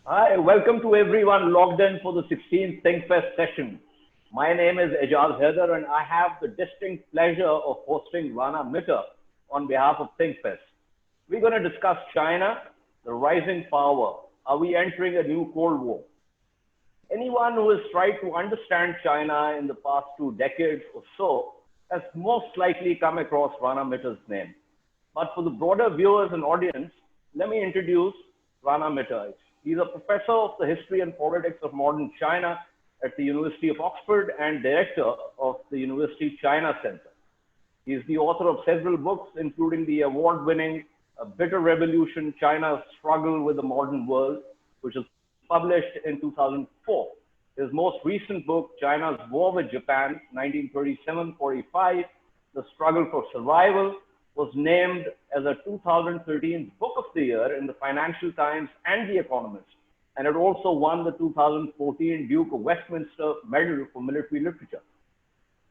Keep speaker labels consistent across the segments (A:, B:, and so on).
A: Hi, welcome to everyone logged in for the 16th ThinkFest session. My name is Ejaz Haider and I have the distinct pleasure of hosting Rana Mitter on behalf of ThinkFest. We're going to discuss China, the rising power. Are we entering a new Cold War? Anyone who has tried to understand China in the past 2 decades or so has most likely come across Rana Mitter's name. But for the broader viewers and audience, let me introduce Rana Mitter. He's a professor of the history and politics of modern China at the University of Oxford and director of the University China Center. He is the author of several books, including the award-winning A Bitter Revolution, China's Struggle with the Modern World, which was published in 2004. His most recent book, China's War with Japan, 1937-45, The Struggle for Survival, was named as a 2013 Book of the Year in the Financial Times and The Economist. And it also won the 2014 Duke of Westminster Medal for Military Literature.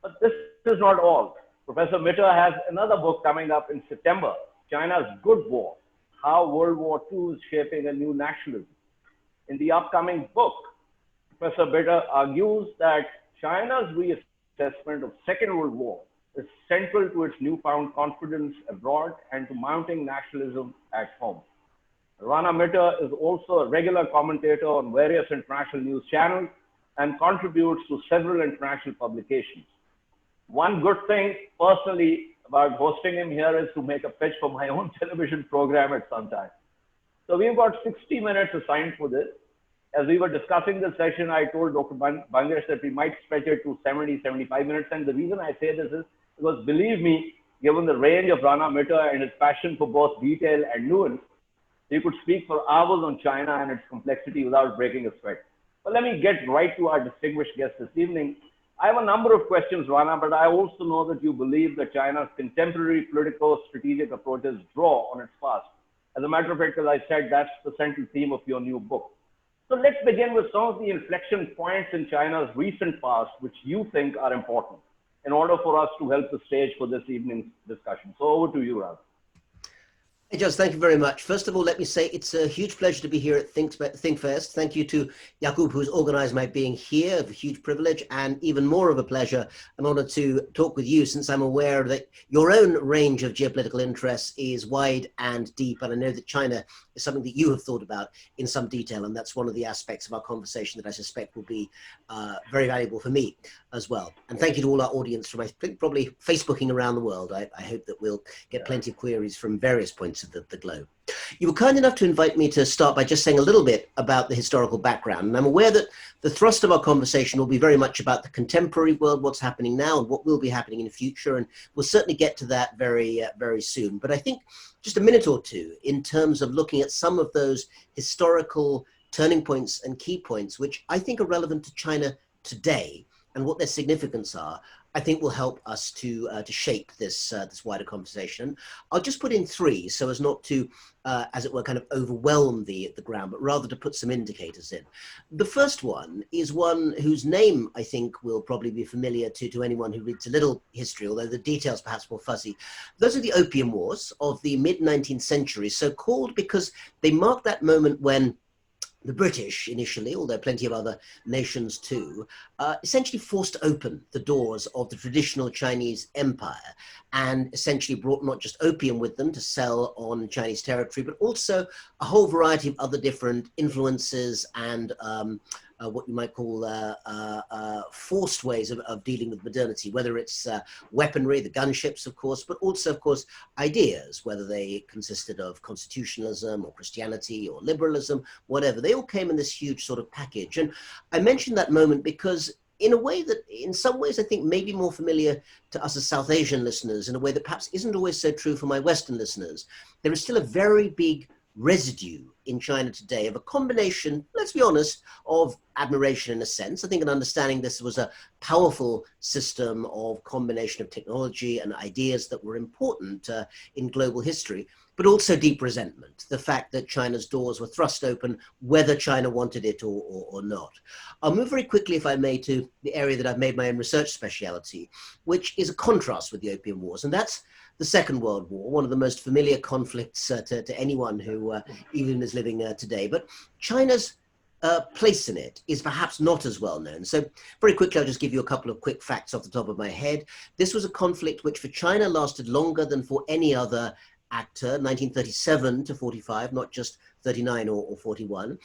A: But this is not all. Professor Mitter has another book coming up in September, China's Good War, How World War II is Shaping a New Nationalism. In the upcoming book, Professor Mitter argues that China's reassessment of Second World War is central to its newfound confidence abroad and to mounting nationalism at home. Rana Mitter is also a regular commentator on various international news channels and contributes to several international publications. One good thing personally about hosting him here is to make a pitch for my own television program at some time. So we've got 60 minutes assigned for this. As we were discussing the session, I told Dr. Bangesh that we might stretch it to 70, 75 minutes. And the reason I say this is because, believe me, given the range of Rana Mitter and his passion for both detail and nuance, he could speak for hours on China and its complexity without breaking a sweat. But let me get right to our distinguished guest this evening. I have a number of questions, Rana, but I also know that you believe that China's contemporary political strategic approaches draw on its past. As a matter of fact, as I said, that's the central theme of your new book. So let's begin with some of the inflection points in China's recent past, which you think are important in order for us to help the stage for this evening's discussion. So over to you, Ralph.
B: Ejaz, thank you very much. First of all, let me say it's a huge pleasure to be here at ThinkFest. Thank you to Jakub, who's organized my being here, a huge privilege, and even more of a pleasure, an honor to talk with you, since I'm aware that your own range of geopolitical interests is wide and deep, and I know that China is something that you have thought about in some detail, and that's one of the aspects of our conversation that I suspect will be very valuable for me as well. And thank you to all our audience from probably Facebooking around the world. I hope that we'll get plenty of queries from various points of the globe. You were kind enough to invite me to start by just saying a little bit about the historical background. And I'm aware that the thrust of our conversation will be very much about the contemporary world, what's happening now and what will be happening in the future. And we'll certainly get to that very soon. But I think just a minute or two in terms of looking at some of those historical turning points and key points, which I think are relevant to China today and what their significance are, I think will help us to shape this wider conversation. I'll just put in three so as not to, as it were, kind of overwhelm the ground, but rather to put some indicators in. The first one is one whose name I think will probably be familiar to anyone who reads a little history, although the details perhaps more fuzzy. Those are the Opium Wars of the mid-19th century, so called because they marked that moment when the British initially, although plenty of other nations too, essentially forced open the doors of the traditional Chinese empire and essentially brought not just opium with them to sell on Chinese territory, but also a whole variety of other different influences and what you might call forced ways of dealing with modernity, whether it's weaponry, the gunships, of course, but also, of course, ideas, whether they consisted of constitutionalism or Christianity or liberalism, whatever. They all came in this huge sort of package. And I mentioned that moment because in a way that, in some ways, I think may be more familiar to us as South Asian listeners, in a way that perhaps isn't always so true for my Western listeners, there is still a very big residue in China today of a combination, let's be honest, of admiration in a sense. I think an understanding this was a powerful system of combination of technology and ideas that were important in global history, but also deep resentment, the fact that China's doors were thrust open, whether China wanted it or not. I'll move very quickly, if I may, to the area that I've made my own research speciality, which is a contrast with the Opium Wars, and that's the Second World War, one of the most familiar conflicts to anyone who even is living today. But China's place in it is perhaps not as well known. So very quickly, I'll just give you a couple of quick facts off the top of my head. This was a conflict which for China lasted longer than for any other actor, 1937 to 45, not just 39 or 41.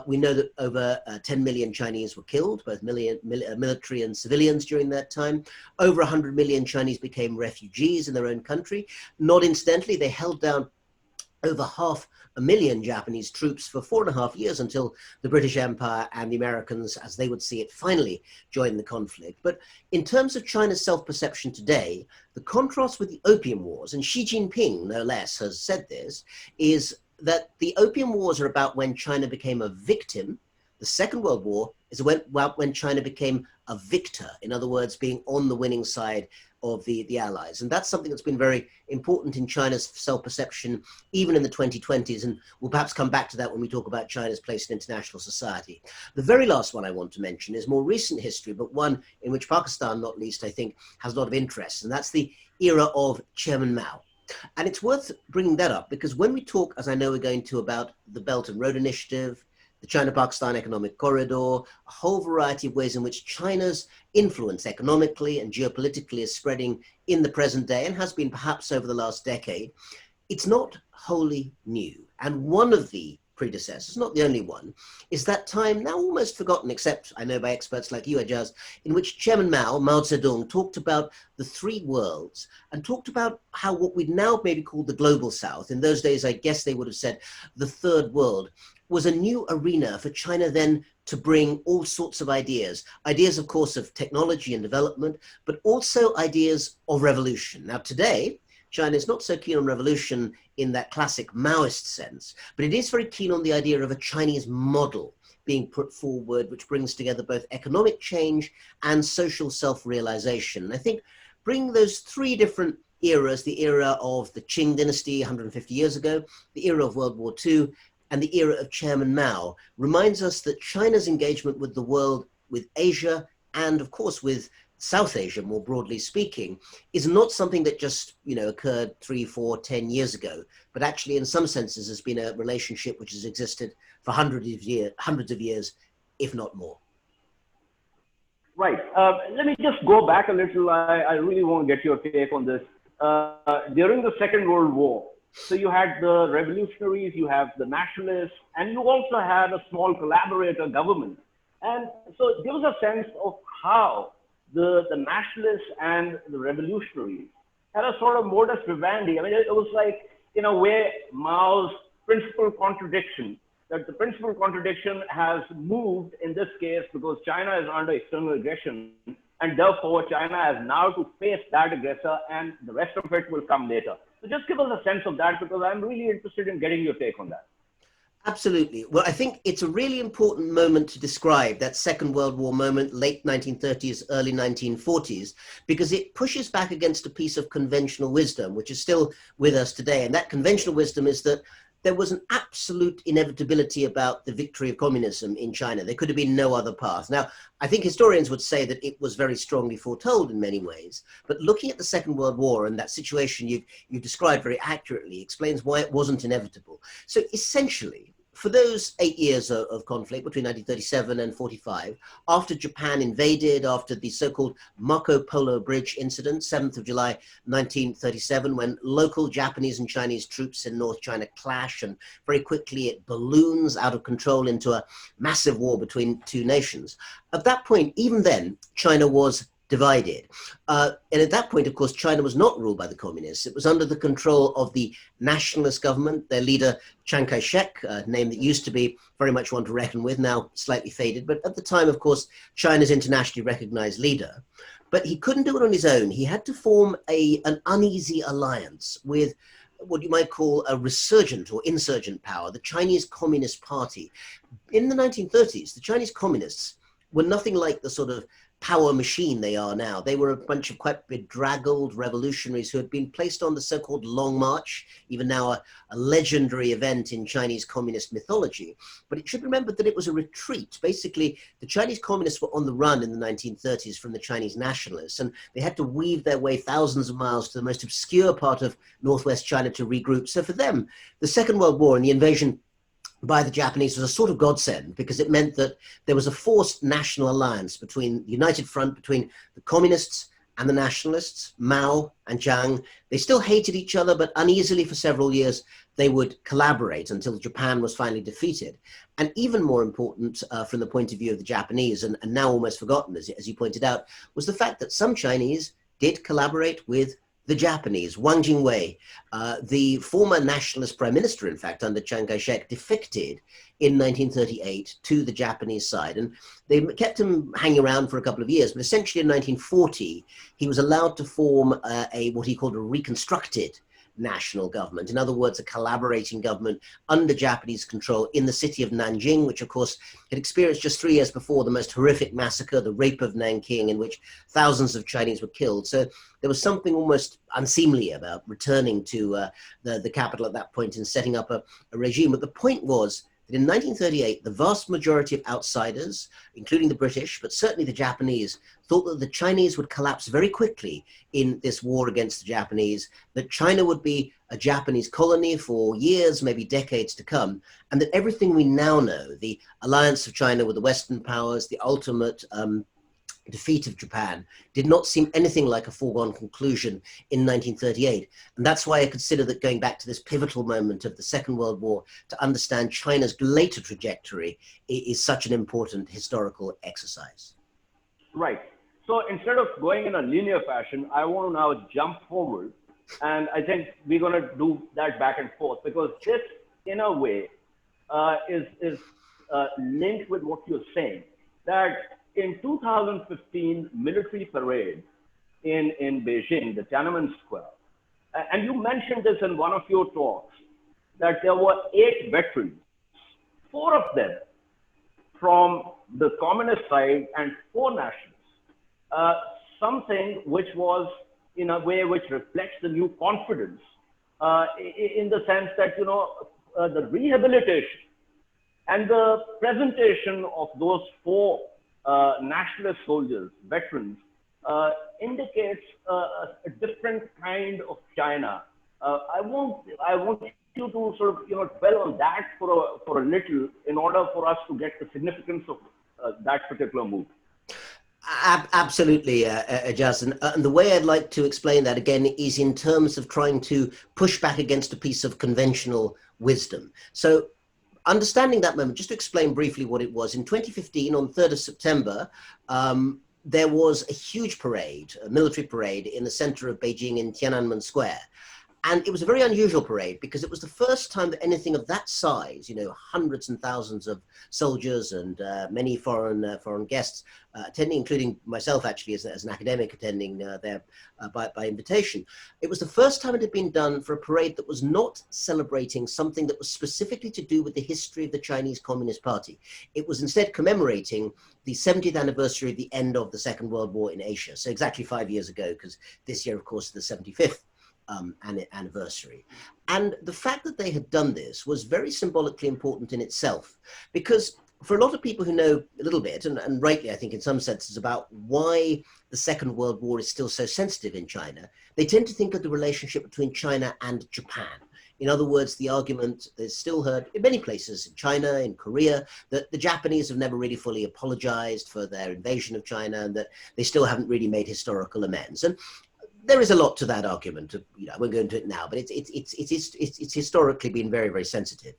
B: We know that over 10 million Chinese were killed, both military and civilians during that time. Over 100 million Chinese became refugees in their own country. Not incidentally, they held down over 500,000 Japanese troops for 4.5 years until the British Empire and the Americans, as they would see it, finally joined the conflict. But in terms of China's self-perception today, the contrast with the Opium Wars, and Xi Jinping, no less, has said this, is that the Opium Wars are about when China became a victim. The Second World War is about when China became a victor, in other words, being on the winning side of the Allies. And that's something that's been very important in China's self-perception, even in the 2020s. And we'll perhaps come back to that when we talk about China's place in international society. The very last one I want to mention is more recent history, but one in which Pakistan, not least, I think, has a lot of interest. And that's the era of Chairman Mao. And it's worth bringing that up because when we talk, as I know we're going to, about the Belt and Road Initiative, the China-Pakistan Economic Corridor, a whole variety of ways in which China's influence economically and geopolitically is spreading in the present day and has been perhaps over the last decade, it's not wholly new. And one of the predecessors, not the only one, is that time now almost forgotten, except I know by experts like you, Ejaz, in which Chairman Mao Zedong, talked about the three worlds and talked about how what we'd now maybe call the global south, in those days I guess they would have said the third world, was a new arena for China then to bring all sorts of ideas, of course of technology and development, but also ideas of revolution. Now today, China is not so keen on revolution in that classic Maoist sense, but it is very keen on the idea of a Chinese model being put forward, which brings together both economic change and social self-realization. And I think bringing those three different eras, the era of the Qing dynasty 150 years ago, the era of World War II, and the era of Chairman Mao, reminds us that China's engagement with the world, with Asia, and of course with South Asia, more broadly speaking, is not something that just, occurred 3, 4, 10 years ago, but actually in some senses has been a relationship which has existed for hundreds of years, if not more.
A: Right. Let me just go back a little. I really want to get your take on this. During the Second World War, so you had the revolutionaries, you have the nationalists, and you also had a small collaborator government. And so give us a sense of how the nationalists and the revolutionaries had a sort of modus vivendi. I mean, it was like, in a way, Mao's principal contradiction, that the principal contradiction has moved in this case because China is under external aggression, and therefore China has now to face that aggressor, and the rest of it will come later. So just give us a sense of that, because I'm really interested in getting your take on that.
B: Absolutely. Well, I think it's a really important moment to describe that Second World War moment, late 1930s, early 1940s, because it pushes back against a piece of conventional wisdom, which is still with us today. And that conventional wisdom is that there was an absolute inevitability about the victory of communism in China. There could have been no other path. Now, I think historians would say that it was very strongly foretold in many ways, but looking at the Second World War and that situation you've described very accurately explains why it wasn't inevitable. So essentially, for those 8 years of conflict between 1937 and 45, after Japan invaded, after the so-called Marco Polo Bridge incident, 7th of July 1937, when local Japanese and Chinese troops in North China clash, and very quickly it balloons out of control into a massive war between two nations. At that point, even then, China was divided. And at that point, of course, China was not ruled by the communists. It was under the control of the nationalist government, their leader, Chiang Kai-shek, a name that used to be very much one to reckon with, now slightly faded. But at the time, of course, China's internationally recognized leader. But he couldn't do it on his own. He had to form an uneasy alliance with what you might call a resurgent or insurgent power, the Chinese Communist Party. In the 1930s, the Chinese communists were nothing like the sort of power machine they are now. They were a bunch of quite bedraggled revolutionaries who had been placed on the so-called Long March, even now a legendary event in Chinese communist mythology. But it should be remembered that it was a retreat. Basically, the Chinese communists were on the run in the 1930s from the Chinese nationalists, and they had to weave their way thousands of miles to the most obscure part of northwest China to regroup. So for them, the Second World War and the invasion by the Japanese was a sort of godsend, because it meant that there was a forced national alliance between the United Front, between the communists and the nationalists, Mao and Chiang. They still hated each other, but uneasily for several years, they would collaborate until Japan was finally defeated. And even more important from the point of view of the Japanese, and now almost forgotten, as you pointed out, was the fact that some Chinese did collaborate with the Japanese. Wang Jingwei, the former nationalist prime minister, in fact, under Chiang Kai-shek, defected in 1938 to the Japanese side. And they kept him hanging around for a couple of years, but essentially in 1940, he was allowed to form what he called a reconstructed national government. In other words, a collaborating government under Japanese control in the city of Nanjing, which of course had experienced just 3 years before the most horrific massacre, the rape of Nanking, in which thousands of Chinese were killed. So there was something almost unseemly about returning to the capital at that point and setting up a regime. But the point was that in 1938, the vast majority of outsiders, including the British, but certainly the Japanese, thought that the Chinese would collapse very quickly in this war against the Japanese, that China would be a Japanese colony for years, maybe decades to come, and that everything we now know, the alliance of China with the Western powers, the ultimate defeat of Japan, did not seem anything like a foregone conclusion in 1938. And that's why I consider that going back to this pivotal moment of the Second World War to understand China's later trajectory is such an important historical exercise.
A: Right. So instead of going in a linear fashion, I want to now jump forward. And I think we're going to do that back and forth, because this, in a way, is linked with what you're saying, that in 2015 military parade in Beijing, the Tiananmen Square, and you mentioned this in one of your talks, that there were 8 veterans, 4 of them from the communist side and 4 nationalists, something which was in a way which reflects the new confidence in the sense that, the rehabilitation and the presentation of those 4 nationalist soldiers, veterans, indicates a different kind of China. I want you to sort of dwell on that for a little in order for us to get the significance of that particular move.
B: Absolutely, Ejaz. And the way I'd like to explain that again is in terms of trying to push back against a piece of conventional wisdom. So understanding that moment, just to explain briefly what it was, in 2015, on 3rd of September, there was a huge parade, a military parade in the center of Beijing in Tiananmen Square. And it was a very unusual parade because it was the first time that anything of that size, hundreds and thousands of soldiers and many foreign guests attending, including myself actually as an academic attending there by invitation. It was the first time it had been done for a parade that was not celebrating something that was specifically to do with the history of the Chinese Communist Party. It was instead commemorating the 70th anniversary of the end of the Second World War in Asia. So exactly 5 years ago, because this year, of course, is the 75th. Anniversary. And the fact that they had done this was very symbolically important in itself, because for a lot of people who know a little bit, and rightly, I think in some senses, about why the Second World War is still so sensitive in China, they tend to think of the relationship between China and Japan. In other words, the argument is still heard in many places, in China, in Korea, that the Japanese have never really fully apologized for their invasion of China and that they still haven't really made historical amends. And there is a lot to that argument. I won't go into it now, but it's historically been very, very sensitive.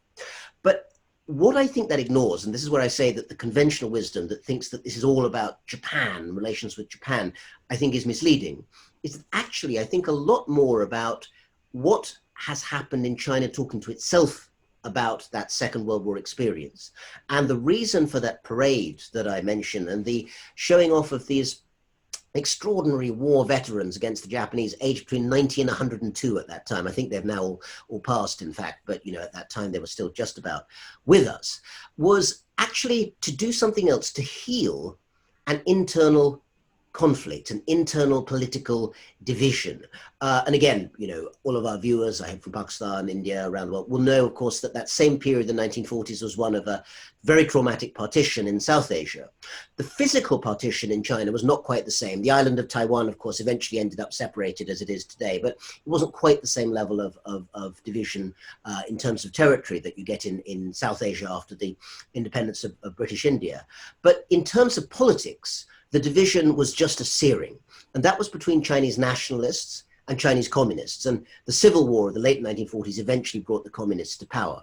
B: But what I think that ignores, and this is where I say that the conventional wisdom that thinks that this is all about Japan, relations with Japan, I think is misleading, is that actually I think a lot more about what has happened in China talking to itself about that Second World War experience. And the reason for that parade that I mentioned and the showing off of these extraordinary war veterans against the Japanese, aged between 90 and 102 at that time. I think they've now all passed, in fact, but at that time they were still just about with us, was actually to do something else, to heal an internal conflict, an internal political division. And again, all of our viewers, I hope from Pakistan, India, around the world, will know, of course, that that same period, the 1940s, was one of a very traumatic partition in South Asia. The physical partition in China was not quite the same. The island of Taiwan, of course, eventually ended up separated as it is today, but it wasn't quite the same level of division in terms of territory that you get in South Asia after the independence of British India. But in terms of politics, the division was just as searing, and that was between Chinese nationalists and Chinese communists. And the civil war of the late 1940s eventually brought the communists to power.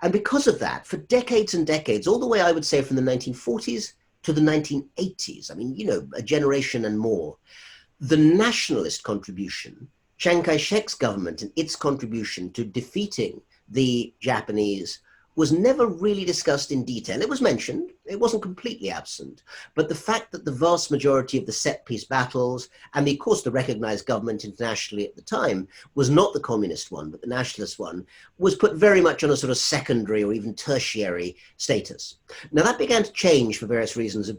B: And because of that, for decades and decades, all the way, I would say, from the 1940s to the 1980s, I mean, a generation and more, the nationalist contribution, Chiang Kai-shek's government and its contribution to defeating the Japanese, was never really discussed in detail. It was mentioned, it wasn't completely absent, but the fact that the vast majority of the set-piece battles, and of course the recognized government internationally at the time, was not the communist one, but the nationalist one, was put very much on a sort of secondary or even tertiary status. Now that began to change for various reasons.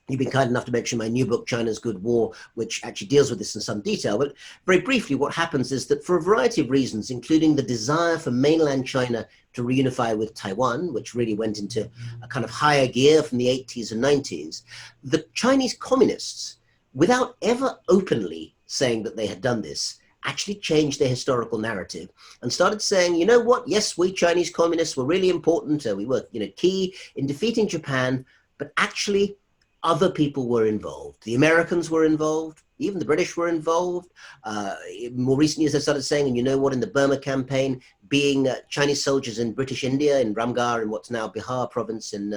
B: You've been kind enough to mention my new book, China's Good War, which actually deals with this in some detail. But very briefly, what happens is that for a variety of reasons, including the desire for mainland China to reunify with Taiwan, which really went into a kind of higher gear from the 80s and 90s, the Chinese communists, without ever openly saying that they had done this, actually changed their historical narrative and started saying, you know what, yes, we Chinese communists were really important. We were, key in defeating Japan, but actually, other people were involved. The Americans were involved. Even the British were involved. More recently, as I started saying, and in the Burma campaign, being Chinese soldiers in British India, in Ramgarh, in what's now Bihar province, in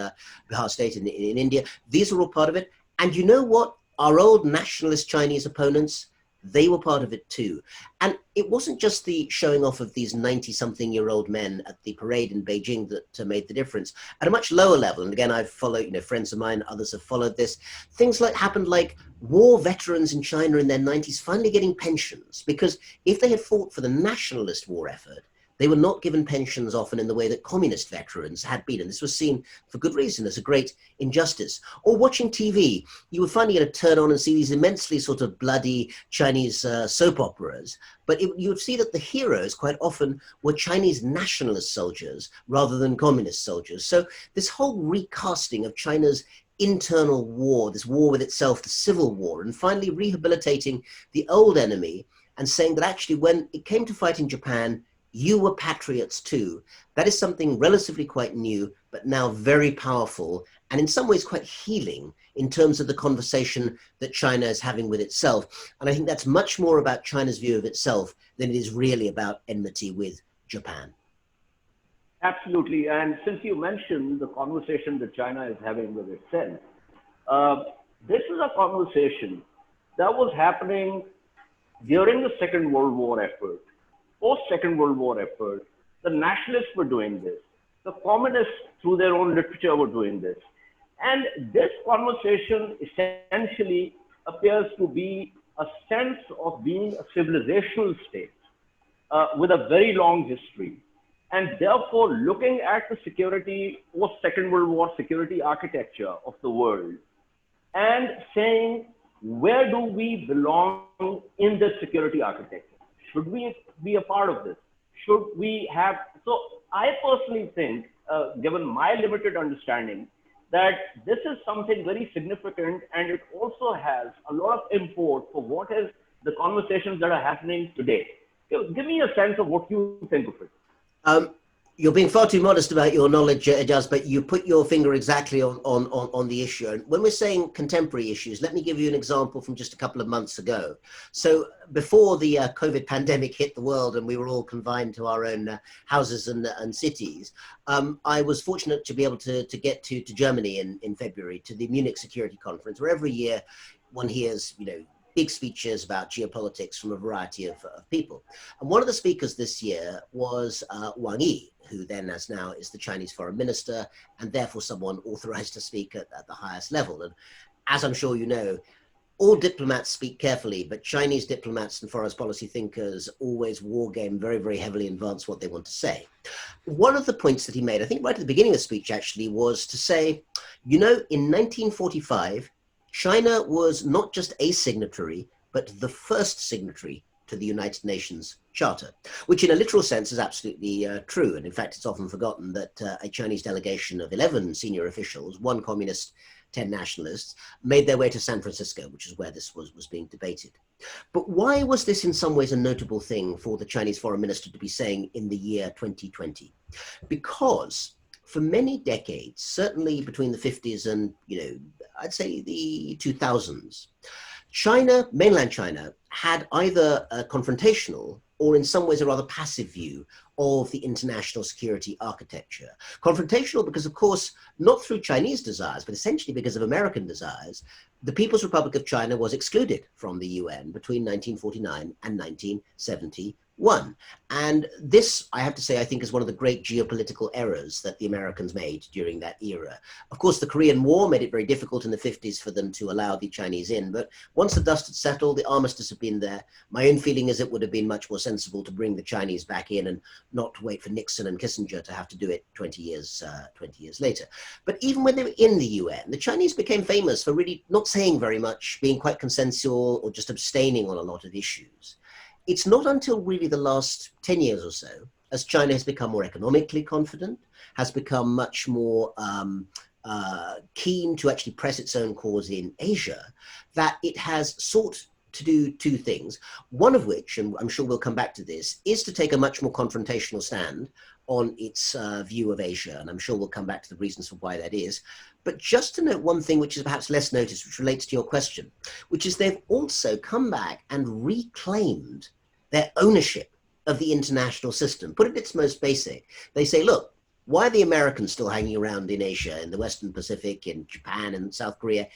B: Bihar state in India, these were all part of it. And you know what? Our old nationalist Chinese opponents, they were part of it too. And it wasn't just the showing off of these 90-something-year-old men at the parade in Beijing that made the difference. At a much lower level, and again, I've followed, friends of mine, others have followed this, things happened like war veterans in China in their 90s finally getting pensions, because if they had fought for the nationalist war effort, they were not given pensions often in the way that communist veterans had been. And this was seen for good reason as a great injustice. Or watching TV, you would finally get to turn on and see these immensely sort of bloody Chinese soap operas. But you would see that the heroes quite often were Chinese nationalist soldiers rather than communist soldiers. So this whole recasting of China's internal war, this war with itself, the civil war, and finally rehabilitating the old enemy and saying that actually when it came to fighting Japan, you were patriots too. That is something relatively quite new, but now very powerful, and in some ways quite healing in terms of the conversation that China is having with itself. And I think that's much more about China's view of itself than it is really about enmity with Japan.
A: Absolutely. And since you mentioned the conversation that China is having with itself, this is a conversation that was happening during the Second World War effort. Post-Second World War effort, the nationalists were doing this. The communists, through their own literature, were doing this. And this conversation essentially appears to be a sense of being a civilizational state with a very long history. And therefore, looking at the security, post-Second World War security architecture of the world and saying, where do we belong in this security architecture? Should we be a part of this? Should we have? So I personally think, given my limited understanding, that this is something very significant, and it also has a lot of import for what is the conversations that are happening today. Give me a sense of what you think of it.
B: You're being far too modest about your knowledge, Ejaz, but you put your finger exactly on the issue. And when we're saying contemporary issues, let me give you an example from just a couple of months ago. So before the COVID pandemic hit the world and we were all confined to our own houses and cities, I was fortunate to be able to get to Germany in February, to the Munich Security Conference, where every year one hears, big speeches about geopolitics from a variety of people. And one of the speakers this year was Wang Yi, who then as now is the Chinese foreign minister and therefore someone authorized to speak at the highest level. And as I'm sure you know, all diplomats speak carefully, but Chinese diplomats and foreign policy thinkers always war game very, very heavily in advance what they want to say. One of the points that he made, I think right at the beginning of the speech actually, was to say, in 1945, China was not just a signatory, but the first signatory to the United Nations Charter, which in a literal sense is absolutely true. And in fact, it's often forgotten that a Chinese delegation of 11 senior officials, 1 communist, 10 nationalists, made their way to San Francisco, which is where this was being debated. But why was this in some ways a notable thing for the Chinese foreign minister to be saying in the year 2020? Because for many decades, certainly between the 50s and, I'd say the 2000s, China, mainland China, had either a confrontational or in some ways a rather passive view of the international security architecture. Confrontational because, of course, not through Chinese desires, but essentially because of American desires, the People's Republic of China was excluded from the UN between 1949 and 1971. And this, I have to say, I think is one of the great geopolitical errors that the Americans made during that era. Of course, the Korean War made it very difficult in the 50s for them to allow the Chinese in. But once the dust had settled, the armistice had been there. My own feeling is it would have been much more sensible to bring the Chinese back in and not to wait for Nixon and Kissinger to have to do it 20 years later. But even when they were in the UN, the Chinese became famous for really not saying very much, being quite consensual or just abstaining on a lot of issues. It's not until really the last 10 years or so, as China has become more economically confident, has become much more keen to actually press its own cause in Asia, that it has sought to do 2 things, one of which, and I'm sure we'll come back to this, is to take a much more confrontational stand on its view of Asia, and I'm sure we'll come back to the reasons for why that is. But just to note one thing which is perhaps less noticed, which relates to your question, which is they've also come back and reclaimed their ownership of the international system. Put it its most basic. They say, look, why are the Americans still hanging around in Asia, in the Western Pacific, in Japan and South Korea,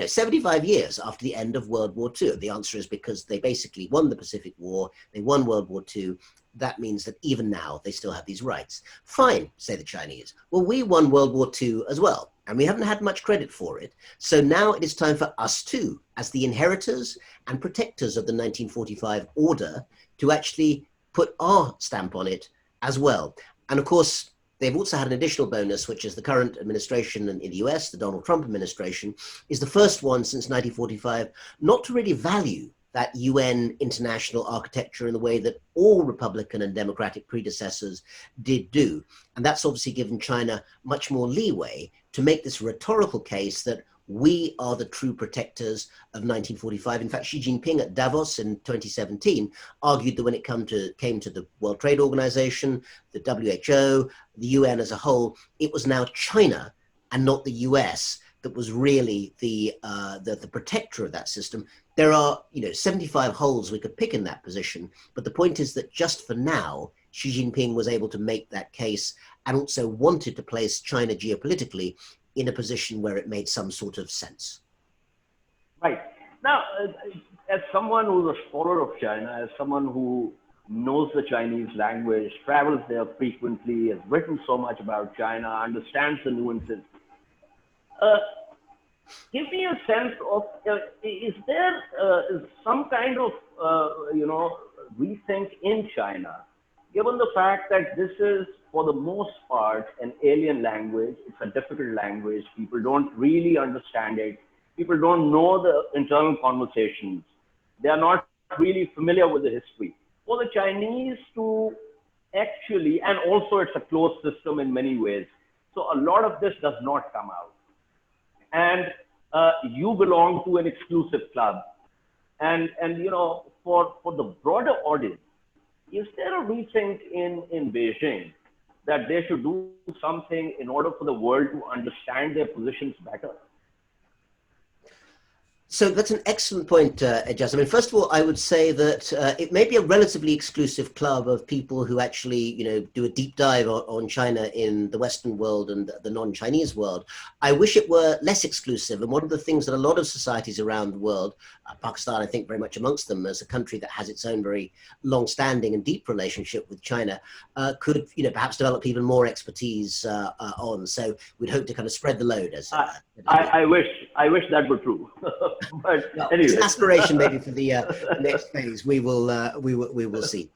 B: 75 years after the end of World War II? The answer is because they basically won the Pacific War, they won World War II. That means that even now they still have these rights. Fine, say the Chinese. Well, we won World War II as well, and we haven't had much credit for it. So now it is time for us too, as the inheritors and protectors of the 1945 order, to actually put our stamp on it as well. And of course, they've also had an additional bonus, which is the current administration in the US, the Donald Trump administration, is the first one since 1945 not to really value that UN international architecture in the way that all Republican and Democratic predecessors did do. And that's obviously given China much more leeway to make this rhetorical case that we are the true protectors of 1945. In fact, Xi Jinping at Davos in 2017 argued that when it came to the World Trade Organization, the WHO, the UN as a whole, it was now China and not the US that was really the protector of that system. There are 75 holes we could pick in that position, but the point is that just for now, Xi Jinping was able to make that case and also wanted to place China geopolitically in a position where it made some sort of sense.
A: Right. Now, as someone who's a scholar of China, as someone who knows the Chinese language, travels there frequently, has written so much about China, understands the nuances, give me a sense of, is there some kind of, rethink in China, given the fact that this is, for the most part, an alien language. It's a difficult language. People don't really understand it. People don't know the internal conversations. They are not really familiar with the history. For the Chinese to actually, and also it's a closed system in many ways, so a lot of this does not come out. And you belong to an exclusive club. And for the broader audience, is there a rethink in Beijing that they should do something in order for the world to understand their positions better?
B: So that's an excellent point, Ejaz. I mean, first of all, I would say that it may be a relatively exclusive club of people who actually, do a deep dive on China in the Western world and the non-Chinese world. I wish it were less exclusive. And one of the things that a lot of societies around the world, Pakistan, I think very much amongst them, as a country that has its own very long-standing and deep relationship with China, could, perhaps develop even more expertise on. So we'd hope to kind of spread the load. As
A: I wish that were true. But anyway.
B: It's an aspiration maybe for the next phase. We will see.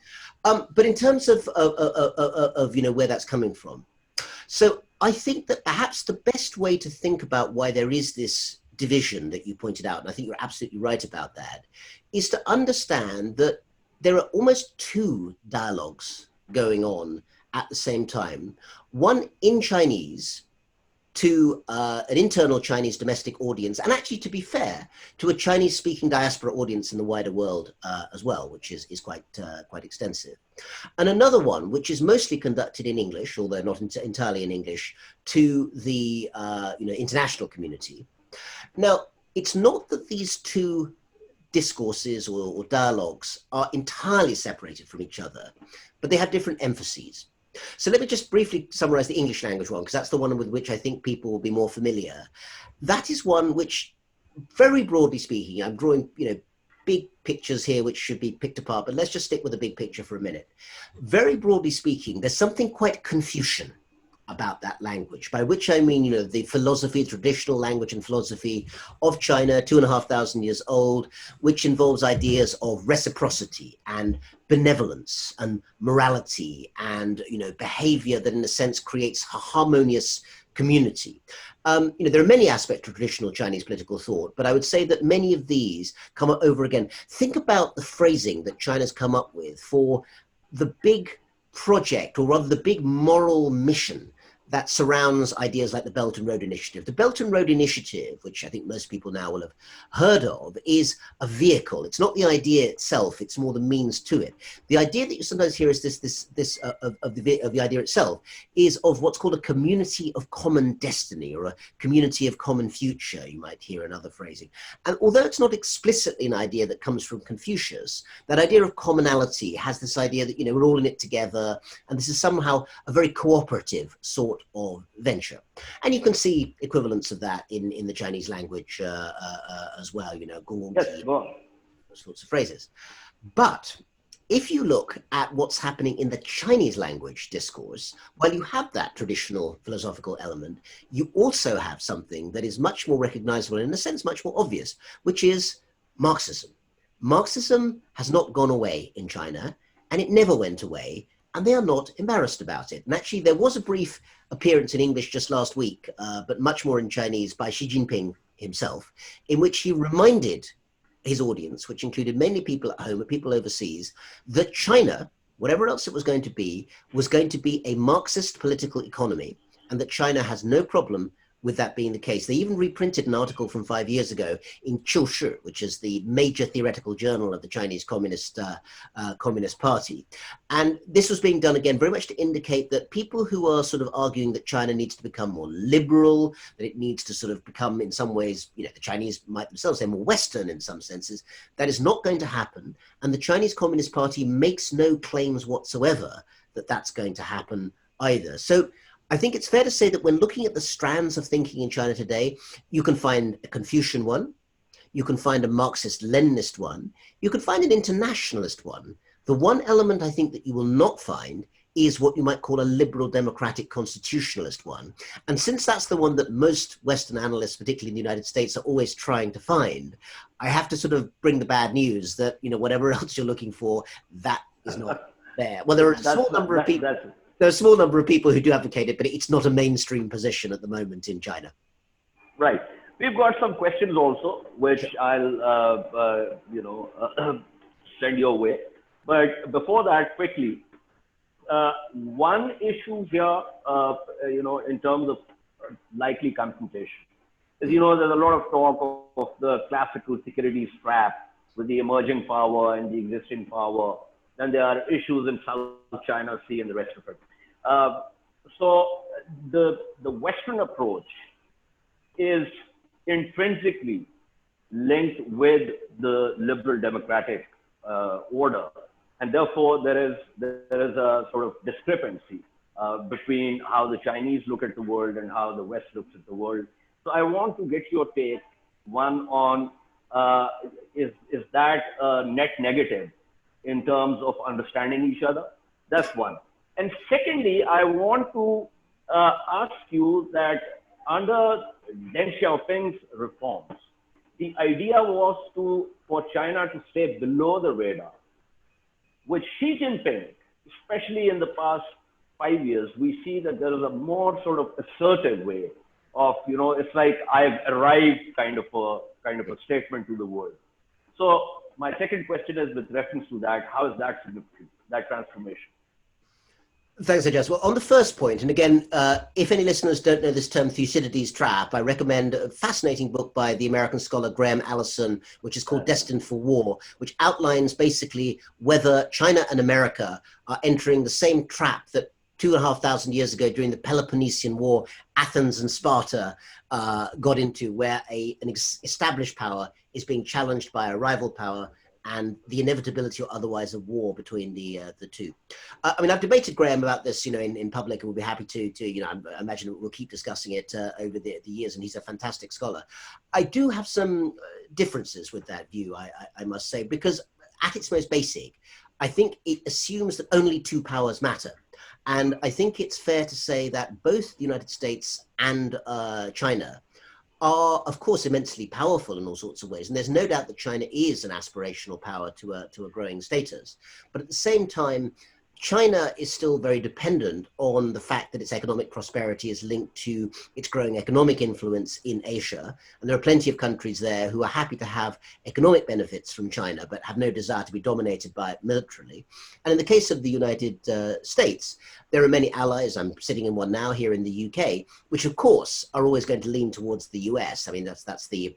B: But in terms of where that's coming from, so I think that perhaps the best way to think about why there is this division that you pointed out, and I think you're absolutely right about that, is to understand that there are almost two dialogues going on at the same time. One in Chinese to an internal Chinese domestic audience, and actually, to be fair, to a Chinese-speaking diaspora audience in the wider world as well, which is quite extensive. And another one, which is mostly conducted in English, although not entirely in English, to the international community. Now, it's not that these two discourses or dialogues are entirely separated from each other, but they have different emphases. So let me just briefly summarize the English language one, because that's the one with which I think people will be more familiar. That is one which, very broadly speaking, I'm drawing, big pictures here which should be picked apart, but let's just stick with the big picture for a minute. Very broadly speaking, there's something quite Confucian about that language, by which I mean, the philosophy, traditional language and philosophy of China, 2,500 years old, which involves ideas of reciprocity and benevolence and morality and, behavior that in a sense creates a harmonious community. There are many aspects of traditional Chinese political thought, but I would say that many of these come over again. Think about the phrasing that China's come up with for the big project, or rather the big moral mission that surrounds ideas like the Belt and Road Initiative. The Belt and Road Initiative, which I think most people now will have heard of, is a vehicle. It's not the idea itself, it's more the means to it. The idea that you sometimes hear is of the idea itself is of what's called a community of common destiny, or a community of common future, you might hear another phrasing. And although it's not explicitly an idea that comes from Confucius, that idea of commonality has this idea that, we're all in it together, and this is somehow a very cooperative sort of venture. And you can see equivalents of that in the Chinese language as well,
A: Yes,
B: those sorts of phrases. But if you look at what's happening in the Chinese language discourse, while you have that traditional philosophical element, you also have something that is much more recognizable, in a sense, much more obvious, which is Marxism. Marxism has not gone away in China, and it never went away, and they are not embarrassed about it. And actually, there was a brief appearance in English just last week, but much more in Chinese, by Xi Jinping himself, in which he reminded his audience, which included mainly people at home and people overseas, that China, whatever else it was going to be a Marxist political economy, and that China has no problem with that being the case. They even reprinted an article from 5 years ago in Qiushi, which is the major theoretical journal of the Chinese Communist Party. And this was being done again very much to indicate that people who are sort of arguing that China needs to become more liberal, that it needs to sort of become in some ways, the Chinese might themselves say more Western in some senses, that is not going to happen. And the Chinese Communist Party makes no claims whatsoever that that's going to happen either. So I think it's fair to say that when looking at the strands of thinking in China today, you can find a Confucian one, you can find a Marxist-Leninist one, you can find an internationalist one. The one element I think that you will not find is what you might call a liberal democratic constitutionalist one. And since that's the one that most Western analysts, particularly in the United States, are always trying to find, I have to sort of bring the bad news that, whatever else you're looking for, that is not there. Well, there are a small number of people. There's a small number of people who do advocate it, but it's not a mainstream position at the moment in China.
A: Right. We've got some questions also, which I'll, send your way. But before that, quickly, one issue here, in terms of likely confrontation, is, there's a lot of talk of the classical security trap with the emerging power and the existing power. Then there are issues in South China Sea and the rest of it. So the Western approach is intrinsically linked with the liberal democratic order, and therefore there is a sort of discrepancy between how the Chinese look at the world and how the West looks at the world. So I want to get your take, one on is that net negative in terms of understanding each other? That's one. And secondly, I want to ask you that under Deng Xiaoping's reforms, the idea was for China to stay below the radar. With Xi Jinping, especially in the past 5 years, we see that there is a more sort of assertive way of, it's like I've arrived kind of a statement to the world. So my second question is with reference to that, how is that significant, that transformation?
B: Thanks, Ejaz. Well, on the first point, and again, if any listeners don't know this term Thucydides' trap, I recommend a fascinating book by the American scholar Graham Allison, which is called Destined for War, which outlines basically whether China and America are entering the same trap that 2,500 years ago during the Peloponnesian War, Athens and Sparta got into, where an established power is being challenged by a rival power, and the inevitability or otherwise of war between the two. I mean, I've debated Graham about this, in public, and we'll be happy to I imagine we'll keep discussing it over the years, and he's a fantastic scholar. I do have some differences with that view, I must say, because at its most basic, I think it assumes that only two powers matter. And I think it's fair to say that both the United States and China are, of course, immensely powerful in all sorts of ways. And there's no doubt that China is an aspirational power to a growing status. But at the same time, China is still very dependent on the fact that its economic prosperity is linked to its growing economic influence in Asia. And there are plenty of countries there who are happy to have economic benefits from China, but have no desire to be dominated by it militarily. And in the case of the United States, there are many allies, I'm sitting in one now here in the UK, which of course are always going to lean towards the US. I mean, that's the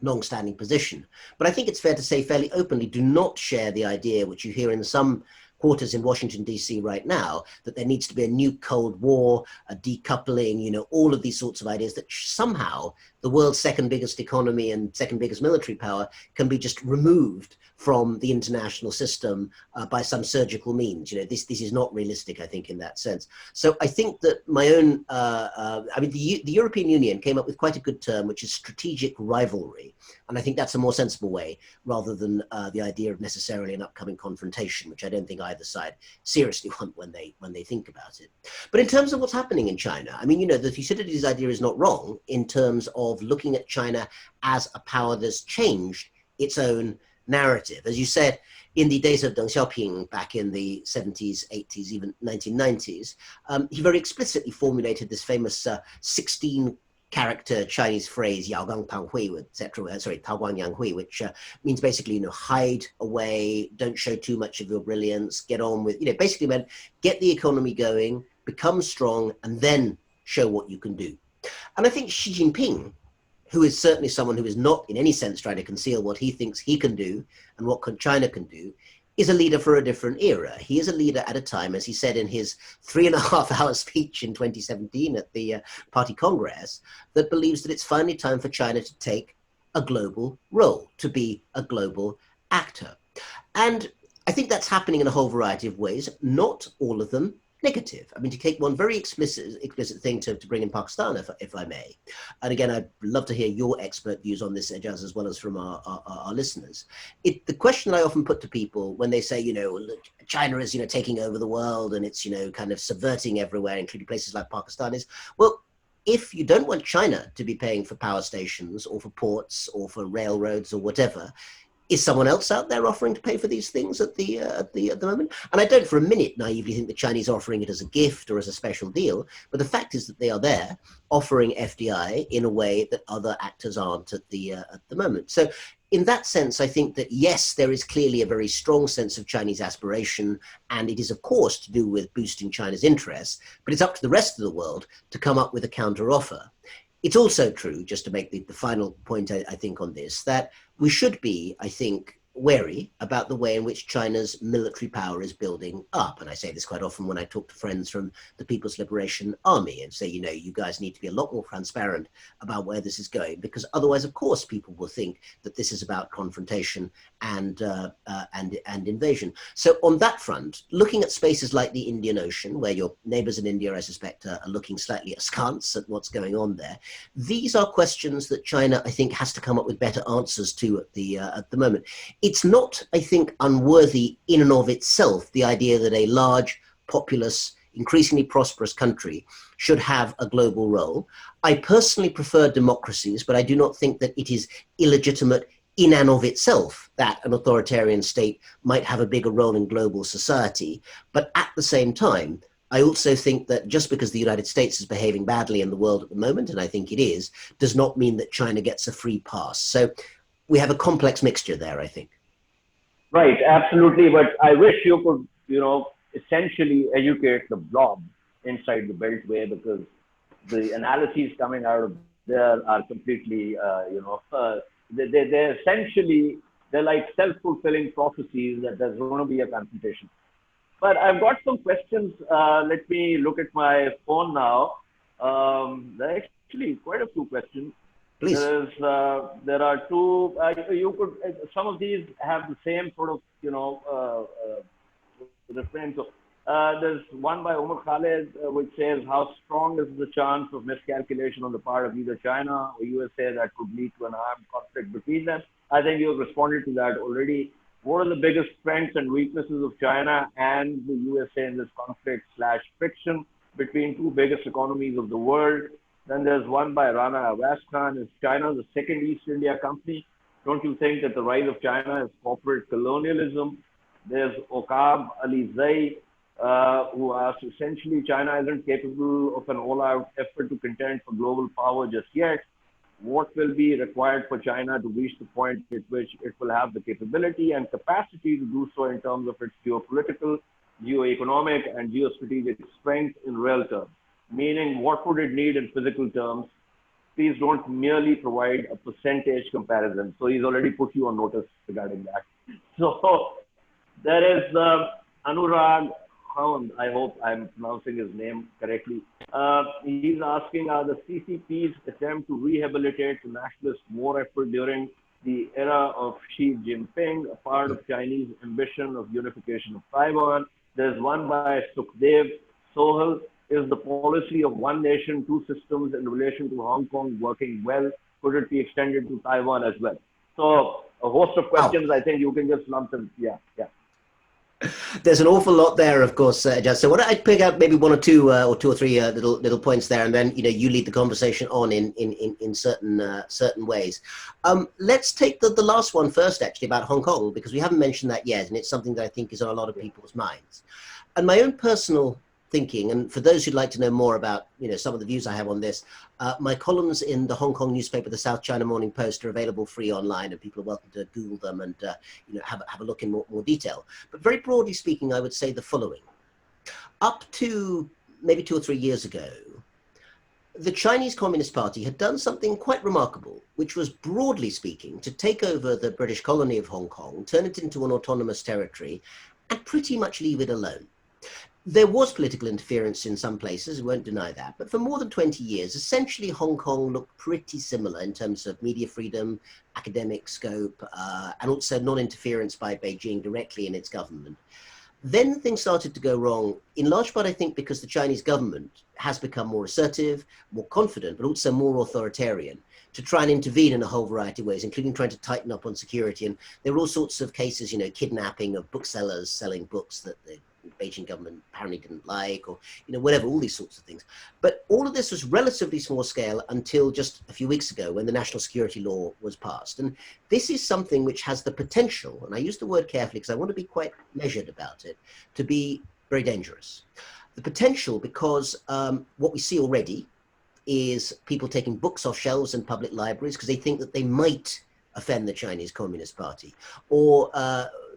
B: long-standing position. But I think it's fair to say fairly openly, do not share the idea, which you hear in some quarters in Washington, D.C. right now, that there needs to be a new Cold War, a decoupling, all of these sorts of ideas that somehow the world's second biggest economy and second biggest military power can be just removed from the international system by some surgical means. This is not realistic, I think, in that sense. So I think that my own, the European Union came up with quite a good term, which is strategic rivalry. And I think that's a more sensible way, rather than the idea of necessarily an upcoming confrontation, which I don't think either side seriously want when they think about it. But in terms of what's happening in China, I mean, the Thucydides idea is not wrong in terms of looking at China as a power that's changed its own narrative. As you said, in the days of Deng Xiaoping back in the 70s, 80s, even 1990s, he very explicitly formulated this famous 16-character Chinese phrase, Yao Gang Tang Hui, etc., Tao Guang Yang Hui, which means basically, hide away, don't show too much of your brilliance, get on with, basically meant get the economy going, become strong, and then show what you can do. And I think Xi Jinping, who is certainly someone who is not in any sense trying to conceal what he thinks he can do and what China can do, is a leader for a different era. He is a leader at a time, as he said in his 3.5-hour speech in 2017 at the Party Congress, that believes that it's finally time for China to take a global role, to be a global actor. And I think that's happening in a whole variety of ways, not all of them negative. I mean, to take one very explicit thing to bring in Pakistan, if I may. And again, I'd love to hear your expert views on this, Ejaz, as well as from our listeners. The question I often put to people when they say, look, China is, taking over the world and it's, kind of subverting everywhere, including places like Pakistan, is, well, if you don't want China to be paying for power stations or for ports or for railroads or whatever, is someone else out there offering to pay for these things at the moment? And I don't for a minute naively think the Chinese are offering it as a gift or as a special deal, but the fact is that they are there offering FDI in a way that other actors aren't at the moment. So in that sense, I think that, yes, there is clearly a very strong sense of Chinese aspiration, and it is, of course, to do with boosting China's interests, but it's up to the rest of the world to come up with a counter-offer. It's also true, just to make the final point, I think, on this, that we should be, I think, wary about the way in which China's military power is building up. And I say this quite often when I talk to friends from the People's Liberation Army and say, you guys need to be a lot more transparent about where this is going, because otherwise, of course, people will think that this is about confrontation and invasion. So on that front, looking at spaces like the Indian Ocean, where your neighbors in India, I suspect, are looking slightly askance at what's going on there, these are questions that China, I think, has to come up with better answers to at the moment. It's not, I think, unworthy in and of itself, the idea that a large, populous, increasingly prosperous country should have a global role. I personally prefer democracies, but I do not think that it is illegitimate in and of itself that an authoritarian state might have a bigger role in global society. But at the same time, I also think that just because the United States is behaving badly in the world at the moment, and I think it is, does not mean that China gets a free pass. So we have a complex mixture there, I think.
A: Right, absolutely. But I wish you could, essentially educate the blob inside the Beltway, because the analyses coming out of there are completely, they're essentially, they're like self-fulfilling prophecies that there's going to be a confrontation. But I've got some questions. Let me look at my phone now. There are actually quite a few questions.
B: Please.
A: There are two. You could. Some of these have the same sort of, refrain. So there's one by Umar Khaled, which says, how strong is the chance of miscalculation on the part of either China or USA that could lead to an armed conflict between them? I think you have responded to that already. What are the biggest strengths and weaknesses of China and the USA in this conflict/friction between two biggest economies of the world? Then there's one by Rana Mitter. Is China the second East India Company? Don't you think that the rise of China is corporate colonialism? There's Okab Ali Zai, who asks, essentially, China isn't capable of an all-out effort to contend for global power just yet. What will be required for China to reach the point at which it will have the capability and capacity to do so in terms of its geopolitical, geoeconomic, and geostrategic strength in real terms? Meaning, what would it need in physical terms? Please don't merely provide a percentage comparison. So he's already put you on notice regarding that. So there is Anurag Hound. I hope I'm pronouncing his name correctly. He's asking, are the CCP's attempt to rehabilitate the nationalist war effort during the era of Xi Jinping a part of Chinese ambition of unification of Taiwan? There's one by Sukhdev Sohal. Is the policy of one nation, two systems in relation to Hong Kong working well? Could it be extended to Taiwan as well? So a host of questions. I think you can just lump them. Yeah.
B: There's an awful lot there, of course, Ejaz. So why don't I pick out maybe one or two or three little points there, and then you lead the conversation on in certain ways. Let's take the last one first, actually, about Hong Kong, because we haven't mentioned that yet, and it's something that I think is on a lot of people's minds. And my own personal thinking, and for those who'd like to know more about some of the views I have on this, my columns in the Hong Kong newspaper, the South China Morning Post, are available free online, and people are welcome to Google them and have a look in more detail. But very broadly speaking, I would say the following: up to maybe 2 or 3 years ago, the Chinese Communist Party had done something quite remarkable, which was, broadly speaking, to take over the British colony of Hong Kong, turn it into an autonomous territory, and pretty much leave it alone. There was political interference in some places, we won't deny that, but for more than 20 years, essentially Hong Kong looked pretty similar in terms of media freedom, academic scope, and also non-interference by Beijing directly in its government. Then things started to go wrong, in large part, I think, because the Chinese government has become more assertive, more confident, but also more authoritarian, to try and intervene in a whole variety of ways, including trying to tighten up on security. And there were all sorts of cases, kidnapping of booksellers selling books that the Beijing government apparently didn't like, or whatever, all these sorts of things. But all of this was relatively small scale until just a few weeks ago, when the national security law was passed. And this is something which has the potential, and I use the word carefully because I want to be quite measured about it, to be very dangerous. The potential because what we see already is people taking books off shelves in public libraries because they think that they might offend the Chinese Communist Party, or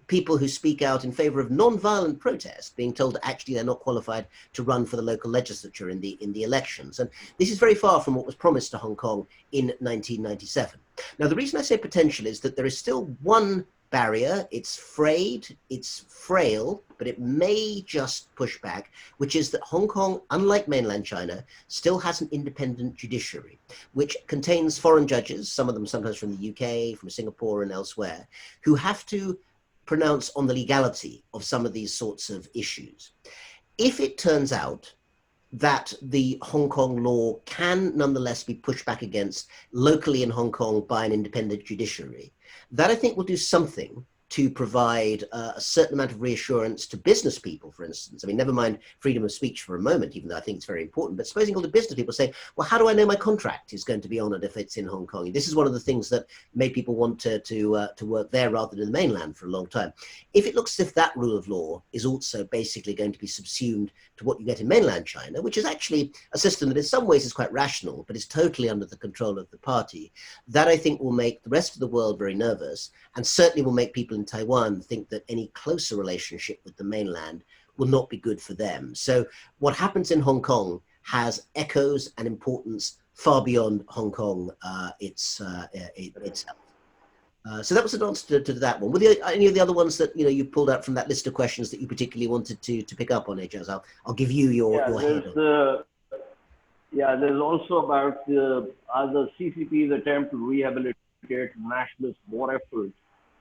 B: people who speak out in favor of non-violent protest being told that actually they're not qualified to run for the local legislature in the elections. And this is very far from what was promised to Hong Kong in 1997. Now, the reason I say potential is that there is still one barrier. It's frayed, it's frail, but it may just push back, which is that Hong Kong, unlike mainland China, still has an independent judiciary, which contains foreign judges, some of them sometimes from the UK, from Singapore and elsewhere, who have to pronounce on the legality of some of these sorts of issues. If it turns out that the Hong Kong law can nonetheless be pushed back against locally in Hong Kong by an independent judiciary, that I think will do something to provide a certain amount of reassurance to business people, for instance. I mean, never mind freedom of speech for a moment, even though I think it's very important, but supposing all the business people say, well, how do I know my contract is going to be honored if it's in Hong Kong? This is one of the things that made people want to work there rather than the mainland for a long time. If it looks as if that rule of law is also basically going to be subsumed to what you get in mainland China, which is actually a system that in some ways is quite rational, but is totally under the control of the party, that I think will make the rest of the world very nervous, and certainly will make people in Taiwan think that any closer relationship with the mainland will not be good for them. So what happens in Hong Kong has echoes and importance far beyond Hong Kong itself. So that was an answer to that one. Were there any of the other ones that you pulled out from that list of questions that you particularly wanted to pick up on, Ejaz? I'll give you your head.
A: There's also about the CCP's attempt to rehabilitate nationalist war efforts,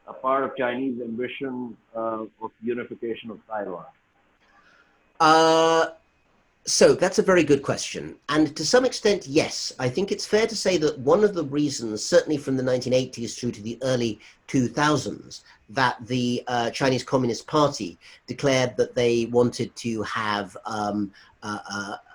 A: a part of Chinese ambition of unification of Taiwan.
B: So that's a very good question. And to some extent, yes, I think it's fair to say that one of the reasons, certainly from the 1980s through to the early 2000s, that the Chinese Communist Party declared that they wanted to have a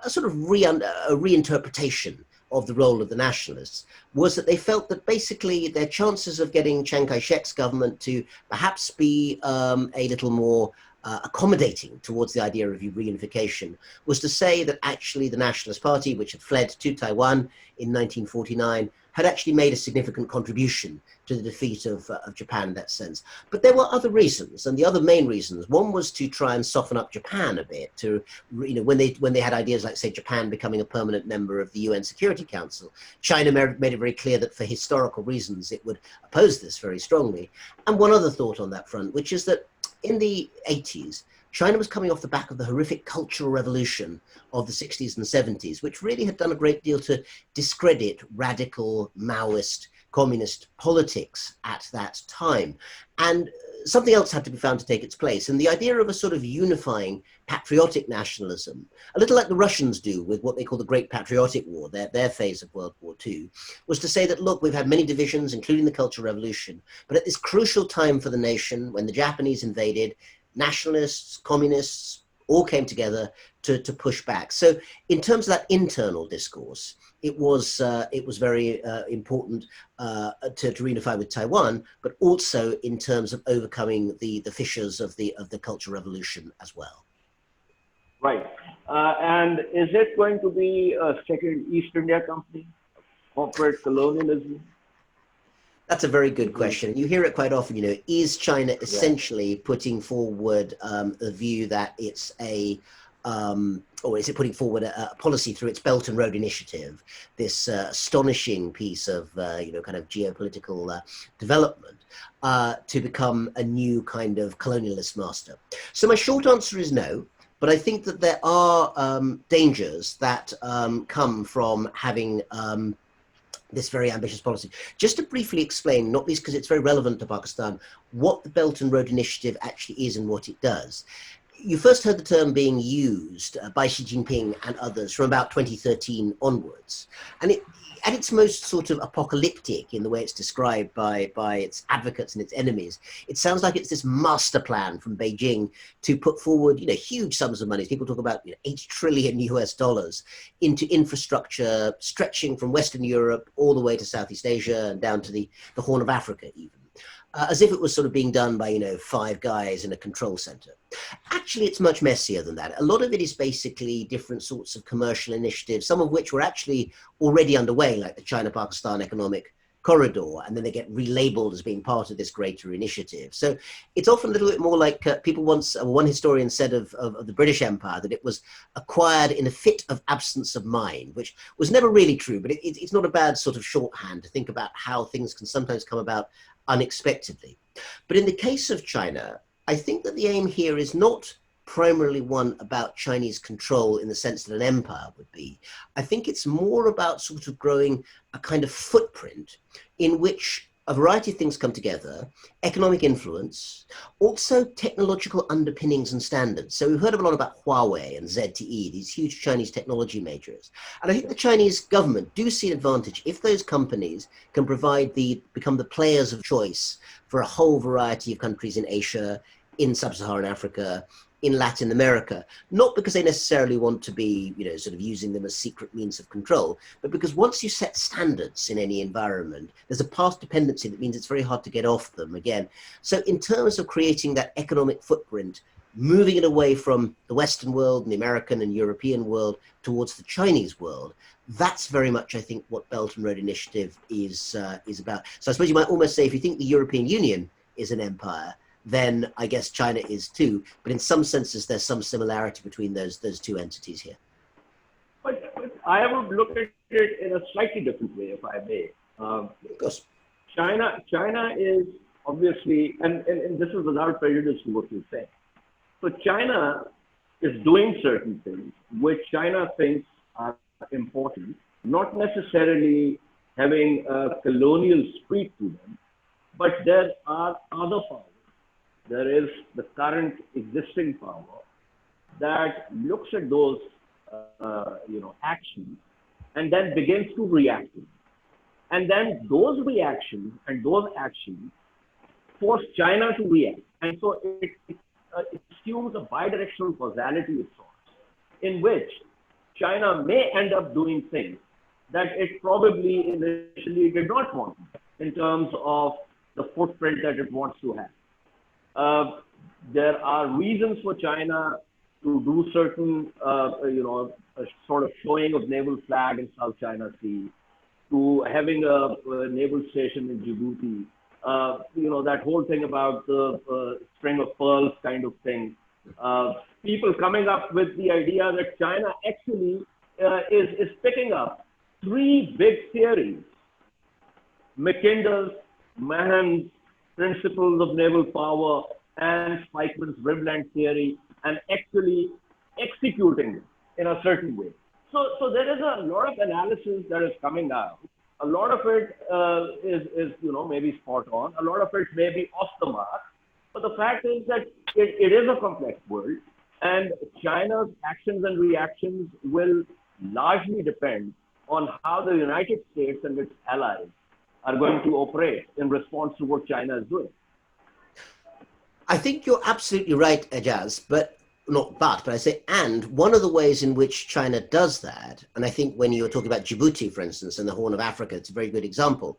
B: sort of reinterpretation of the role of the nationalists, was that they felt that basically their chances of getting Chiang Kai-shek's government to perhaps be a little more accommodating towards the idea of reunification was to say that actually the Nationalist Party, which had fled to Taiwan in 1949, had actually made a significant contribution to the defeat of Japan in that sense. But there were other reasons, and the other main reasons. One was to try and soften up Japan a bit. To when they had ideas like, say, Japan becoming a permanent member of the UN Security Council, China made it very clear that for historical reasons it would oppose this very strongly. And one other thought on that front, which is that in the 80s, China was coming off the back of the horrific cultural revolution of the 60s and 70s, which really had done a great deal to discredit radical Maoist communist politics at that time. And something else had to be found to take its place. And the idea of a sort of unifying patriotic nationalism, a little like the Russians do with what they call the Great Patriotic War, their phase of World War II, was to say that, look, we've had many divisions, including the Cultural Revolution, but at this crucial time for the nation, when the Japanese invaded, nationalists, communists, all came together to push back. So in terms of that internal discourse, it was very important to reunify with Taiwan, but also in terms of overcoming the fissures of the Cultural Revolution as well.
A: Right. And is it going to be a second East India Company, corporate colonialism?
B: That's a very good question. You hear it quite often, is China essentially putting forward a view that it's or is it putting forward a policy through its Belt and Road Initiative, this astonishing piece of, kind of geopolitical development to become a new kind of colonialist master? So my short answer is no, but I think that there are dangers that come from having this very ambitious policy. Just to briefly explain, not least because it's very relevant to Pakistan, what the Belt and Road Initiative actually is and what it does. You first heard the term being used by Xi Jinping and others from about 2013 onwards. And at its most sort of apocalyptic in the way it's described by its advocates and its enemies, it sounds like it's this master plan from Beijing to put forward, huge sums of money. People talk about $8 trillion into infrastructure stretching from Western Europe all the way to Southeast Asia and down to the Horn of Africa even. As if it was sort of being done by, five guys in a control center. Actually, it's much messier than that. A lot of it is basically different sorts of commercial initiatives, some of which were actually already underway, like the China-Pakistan Economic Corridor, and then they get relabeled as being part of this greater initiative. So it's often a little bit more like one historian said of the British Empire, that it was acquired in a fit of absence of mind, which was never really true, but it's not a bad sort of shorthand to think about how things can sometimes come about unexpectedly. But in the case of China, I think that the aim here is not primarily one about Chinese control in the sense that an empire would be. I think it's more about sort of growing a kind of footprint in which a variety of things come together: economic influence, also technological underpinnings and standards. So we've heard a lot about Huawei and ZTE, these huge Chinese technology majors. And I think the Chinese government do see an advantage if those companies can become the players of choice for a whole variety of countries in Asia, in sub-Saharan Africa, in Latin America, not because they necessarily want to be, sort of using them as secret means of control, but because once you set standards in any environment, there's a path dependency that means it's very hard to get off them again. So in terms of creating that economic footprint, moving it away from the Western world and the American and European world towards the Chinese world, that's very much, I think, what Belt and Road Initiative is about. So I suppose you might almost say, if you think the European Union is an empire, then I guess China is too. But in some senses, there's some similarity between those two entities here.
A: But I would look at it in a slightly different way, if I may.
B: Of course.
A: China is obviously, and this is without prejudice to what you say. So China is doing certain things which China thinks are important, not necessarily having a colonial streak to them, but there are other powers. There is the current existing power that looks at those, actions and then begins to react to them. And then those reactions and those actions force China to react. And so it assumes a bidirectional causality of sorts, in which China may end up doing things that it probably initially did not want in terms of the footprint that it wants to have. There are reasons for China to do certain, a sort of showing of naval flag in South China Sea, to having a naval station in Djibouti, that whole thing about the string of pearls kind of thing. People coming up with the idea that China actually is picking up three big theories: Mackinder's, Mahan's principles of naval power, and Spikeman's Rivland theory, and actually executing it in a certain way. So there is a lot of analysis that is coming out. A lot of it is maybe spot on. A lot of it may be off the mark. But the fact is that it is a complex world, and China's actions and reactions will largely depend on how the United States and its allies are going to operate in response to what China is doing.
B: I think you're absolutely right, Ejaz, but I say, and one of the ways in which China does that, and I think when you're talking about Djibouti, for instance, and the Horn of Africa, it's a very good example,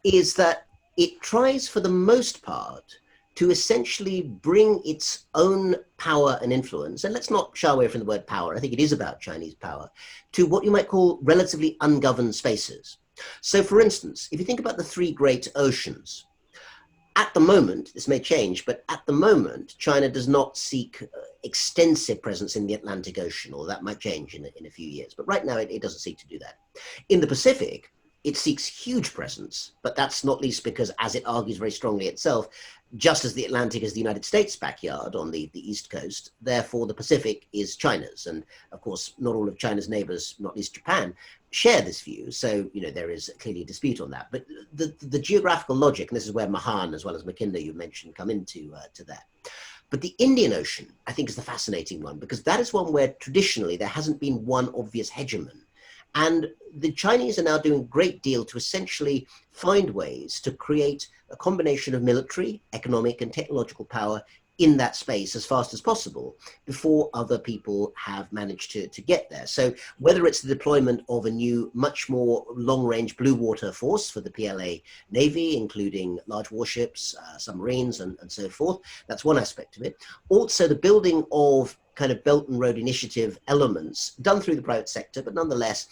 B: is that it tries for the most part to essentially bring its own power and influence, and let's not shy away from the word power, I think it is about Chinese power, to what you might call relatively ungoverned spaces. So for instance, if you think about the three great oceans, at the moment, this may change, but at the moment, China does not seek extensive presence in the Atlantic Ocean, or that might change in a few years. But right now, it doesn't seek to do that. In the Pacific, it seeks huge presence, but that's not least because, as it argues very strongly itself, just as the Atlantic is the United States' backyard on the East Coast, therefore the Pacific is China's. And of course, not all of China's neighbors, not least Japan, share this view. So, there is clearly a dispute on that. But the geographical logic, and this is where Mahan as well as Mackinder you mentioned come into to that. But the Indian Ocean, I think, is the fascinating one, because that is one where traditionally there hasn't been one obvious hegemon. And the Chinese are now doing a great deal to essentially find ways to create a combination of military, economic, and technological power in that space as fast as possible before other people have managed to get there. So whether it's the deployment of a new, much more long-range blue water force for the PLA Navy, including large warships, submarines, and so forth, that's one aspect of it. Also the building of kind of Belt and Road Initiative elements done through the private sector, but nonetheless,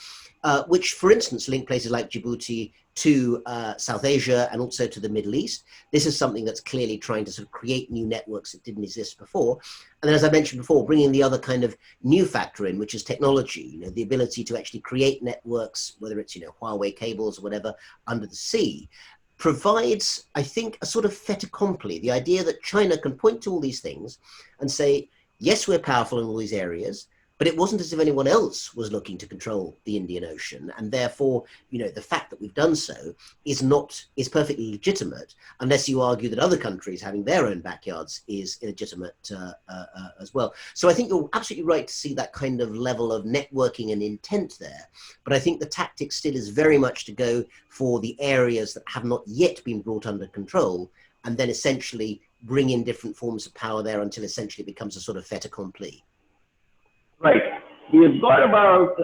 B: which, for instance, link places like Djibouti to South Asia and also to the Middle East. This is something that's clearly trying to sort of create new networks that didn't exist before. And then, as I mentioned before, bringing the other kind of new factor in, which is technology, the ability to actually create networks, whether it's, Huawei cables or whatever, under the sea, provides, I think, a sort of fait accompli, the idea that China can point to all these things and say, yes, we're powerful in all these areas, But it wasn't as if anyone else was looking to control the Indian Ocean, and therefore, the fact that we've done so is perfectly legitimate, unless you argue that other countries having their own backyards is illegitimate as well. So I think you're absolutely right to see that kind of level of networking and intent there. But I think the tactic still is very much to go for the areas that have not yet been brought under control, and then essentially bring in different forms of power there until essentially it becomes a sort of fait accompli.
A: Right. We've got about,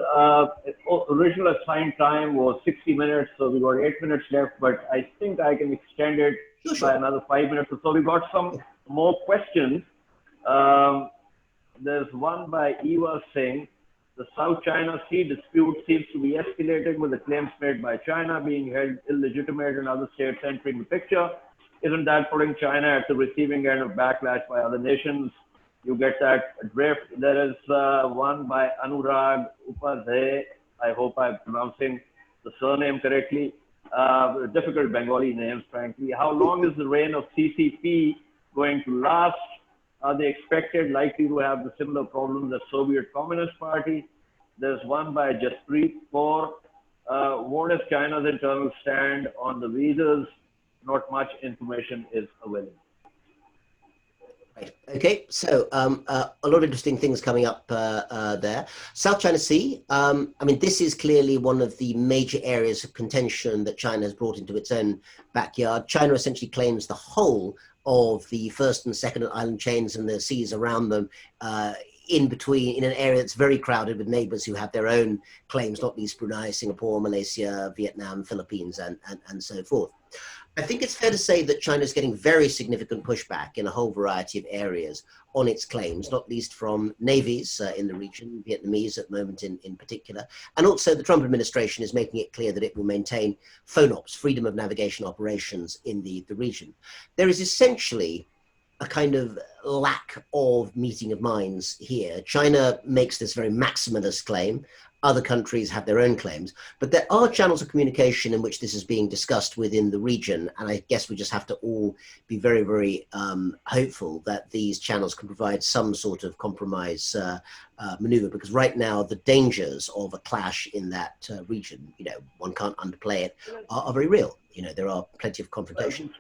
A: original assigned time was 60 minutes, so we've got 8 minutes left, but I think I can extend it by another 5 minutes or so. We've got some more questions. There's one by Eva saying, the South China Sea dispute seems to be escalating with the claims made by China being held illegitimate and other states entering the picture. Isn't that putting China at the receiving end of backlash by other nations? You get that drift. There is one by Anurag Upadhyay. I hope I'm pronouncing the surname correctly. Difficult Bengali names, frankly. How long is the reign of CCP going to last? Are they likely to have the similar problems as Soviet Communist Party? There's one by Jaspreet Kaur. What is China's internal stand on the visas? Not much information is available.
B: Okay, so a lot of interesting things coming up there. South China Sea, I mean, this is clearly one of the major areas of contention that China has brought into its own backyard. China essentially claims the whole of the first and second island chains and the seas around them in an area that's very crowded with neighbors who have their own claims, not least Brunei, Singapore, Malaysia, Vietnam, Philippines, and so forth. I think it's fair to say that China is getting very significant pushback in a whole variety of areas on its claims, not least from navies in the region, Vietnamese at the moment in particular. And also the Trump administration is making it clear that it will maintain FONOPs, freedom of navigation operations in the region. There is essentially a kind of lack of meeting of minds here. China makes this very maximalist claim. Other countries have their own claims, but there are channels of communication in which this is being discussed within the region. And I guess we just have to all be very, very hopeful that these channels can provide some sort of compromise maneuver, because right now the dangers of a clash in that region, one can't underplay it, are very real. There are plenty of confrontations.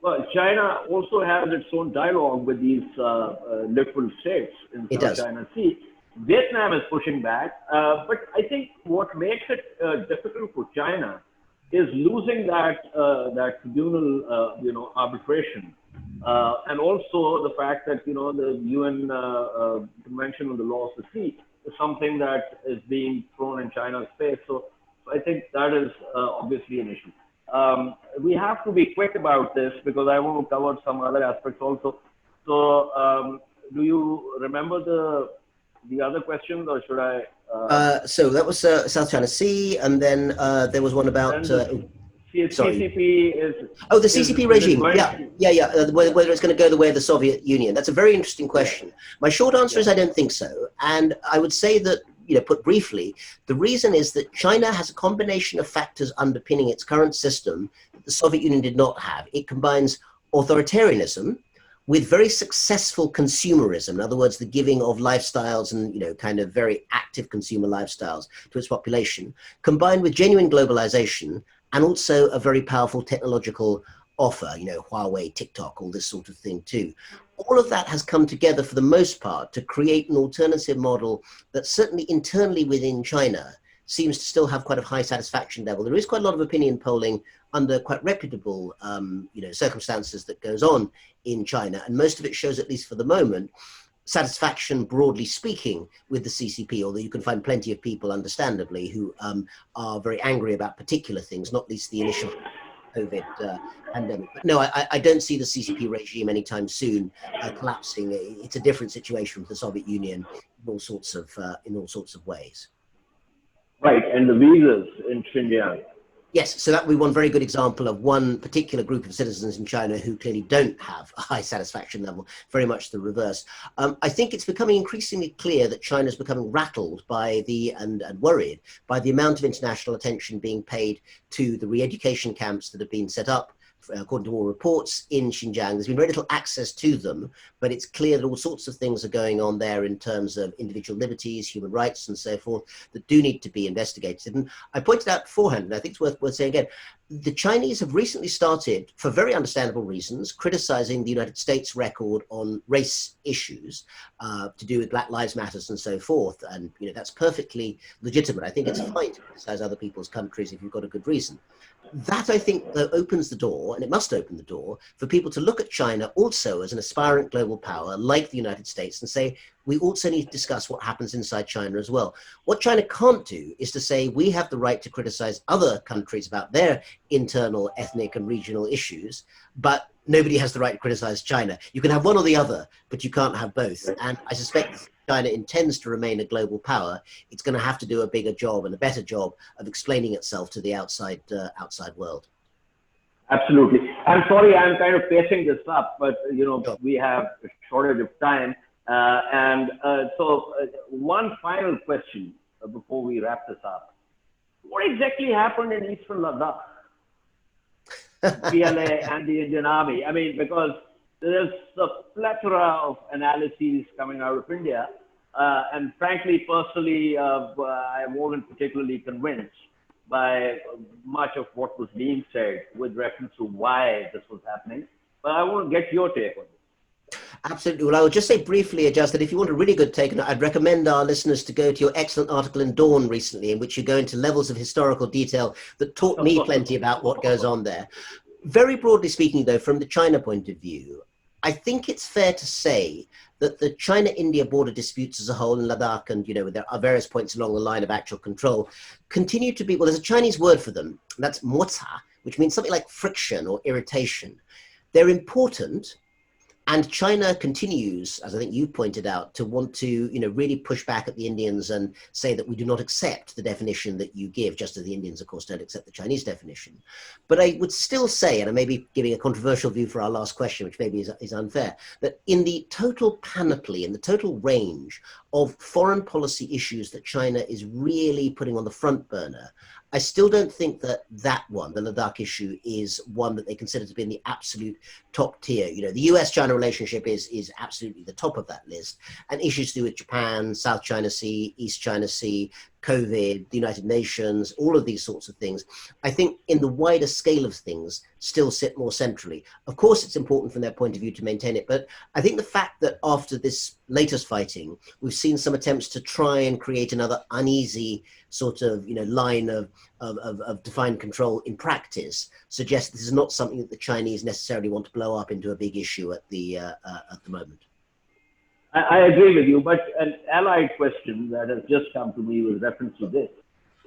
A: Well, China also has its own dialogue with these little states in the South China Sea. Vietnam is pushing back, but I think what makes it difficult for China is losing that tribunal, arbitration, and also the fact that the UN Convention on the Law of the Sea is something that is being thrown in China's face. So I think that is obviously an issue. We have to be quick about this because I want to cover some other aspects also. So do you remember the other questions, or should I?
B: So that was South China Sea, and then there was one about.
A: CCP is.
B: Oh, the CCP regime. Whether it's going to go the way of the Soviet Union. That's a very interesting question. My short answer is I don't think so, and I would say that, put briefly, the reason is that China has a combination of factors underpinning its current system that the Soviet Union did not have. It combines authoritarianism with very successful consumerism, in other words, the giving of lifestyles and, kind of very active consumer lifestyles to its population, combined with genuine globalization and also a very powerful technological offer, Huawei, TikTok, all this sort of thing too. All of that has come together for the most part to create an alternative model that certainly internally within China seems to still have quite a high satisfaction level. There is quite a lot of opinion polling under quite reputable, circumstances that goes on in China. And most of it shows, at least for the moment, satisfaction, broadly speaking, with the CCP, although you can find plenty of people, understandably, who are very angry about particular things, not least the initial COVID pandemic. But no, I don't see the CCP regime anytime soon collapsing. It's a different situation from the Soviet Union in all sorts of ways.
A: Right, and the visas in Xinjiang.
B: Yes, so that would be one very good example of one particular group of citizens in China who clearly don't have a high satisfaction level, very much the reverse. I think it's becoming increasingly clear that China is becoming rattled by and worried by the amount of international attention being paid to the re-education camps that have been set up according to all reports, in Xinjiang. There's been very little access to them, but it's clear that all sorts of things are going on there in terms of individual liberties, human rights, and so forth, that do need to be investigated. And I pointed out beforehand, and I think it's worth saying again, the Chinese have recently started, for very understandable reasons, criticizing the United States record on race issues to do with Black Lives Matters and so forth. And that's perfectly legitimate. I think it's fine to criticize other people's countries if you've got a good reason. That, I think, opens the door, and it must open the door, for people to look at China also as an aspirant global power like the United States and say, we also need to discuss what happens inside China as well. What China can't do is to say we have the right to criticize other countries about their internal ethnic and regional issues, but nobody has the right to criticize China. You can have one or the other, but you can't have both. And I suspect China intends to remain a global power. It's going to have to do a bigger job and a better job of explaining itself to the outside world.
A: Absolutely. I'm sorry, I'm kind of pacing this up, but
B: Sure.
A: we have a shortage of time. So one final question before we wrap this up. What exactly happened in Eastern Ladakh? PLA and the Indian Army. I mean, because there's a plethora of analyses coming out of India. And frankly, personally, I wasn't particularly convinced by much of what was being said with reference to why this was happening. But I want to get your take on this.
B: Absolutely. Well, I would just say briefly, Ejaz, that if you want a really good take on it, I'd recommend our listeners to go to your excellent article in Dawn recently, in which you go into levels of historical detail that taught me plenty about what goes on there. Very broadly speaking, though, from the China point of view, I think it's fair to say that the China-India border disputes as a whole in Ladakh, and there are various points along the line of actual control, continue to be, well, there's a Chinese word for them, and that's moca, which means something like friction or irritation. They're important. And China continues, as I think you pointed out, to want to, really push back at the Indians and say that we do not accept the definition that you give, just as the Indians, of course, don't accept the Chinese definition. But I would still say, and I may be giving a controversial view for our last question, which maybe is unfair, that in the total panoply, in the total range of foreign policy issues that China is really putting on the front burner, I still don't think that one, the Ladakh issue, is one that they consider to be in the absolute top tier. The US-China relationship is absolutely the top of that list. And issues to do with Japan, South China Sea, East China Sea, COVID, the United Nations, all of these sorts of things, I think in the wider scale of things still sit more centrally. Of course, it's important from their point of view to maintain it, but I think the fact that after this latest fighting, we've seen some attempts to try and create another uneasy sort of line of defined control in practice suggests this is not something that the Chinese necessarily want to blow up into a big issue at the moment.
A: I agree with you, but an allied question that has just come to me with reference to this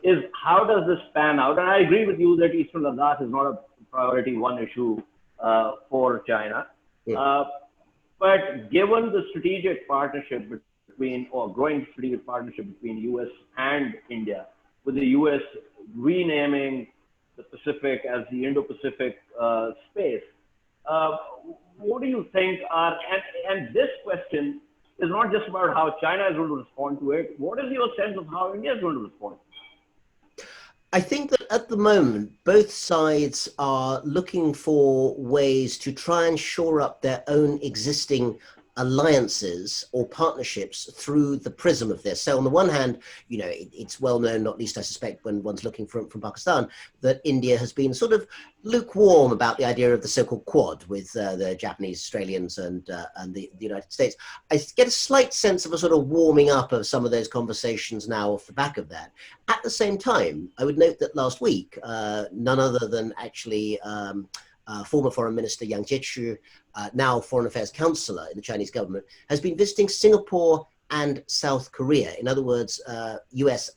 A: is how does this pan out? And I agree with you that Eastern Ladakh is not a priority one issue for China. Yeah. But given the strategic partnership between, or growing strategic partnership between US and India, with the US renaming the Pacific as the Indo-Pacific space, what do you think are, and this question is not just about how China is going to respond to it. What is your sense of how India is going to respond?
B: I think that at the moment, both sides are looking for ways to try and shore up their own existing alliances or partnerships through the prism of this. So on the one hand, it's well known, not least I suspect when one's looking from Pakistan, that India has been sort of lukewarm about the idea of the so-called Quad with the Japanese, Australians and the United States. I get a slight sense of a sort of warming up of some of those conversations now off the back of that. At the same time, I would note that last week, none other than actually former Foreign Minister Yang Jiechi, now Foreign Affairs Counselor in the Chinese government, has been visiting Singapore and South Korea. In other words,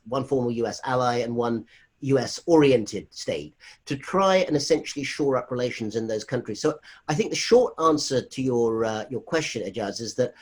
B: one former US ally and one US-oriented state, to try and essentially shore up relations in those countries. So I think the short answer to your question, Ejaz, is that,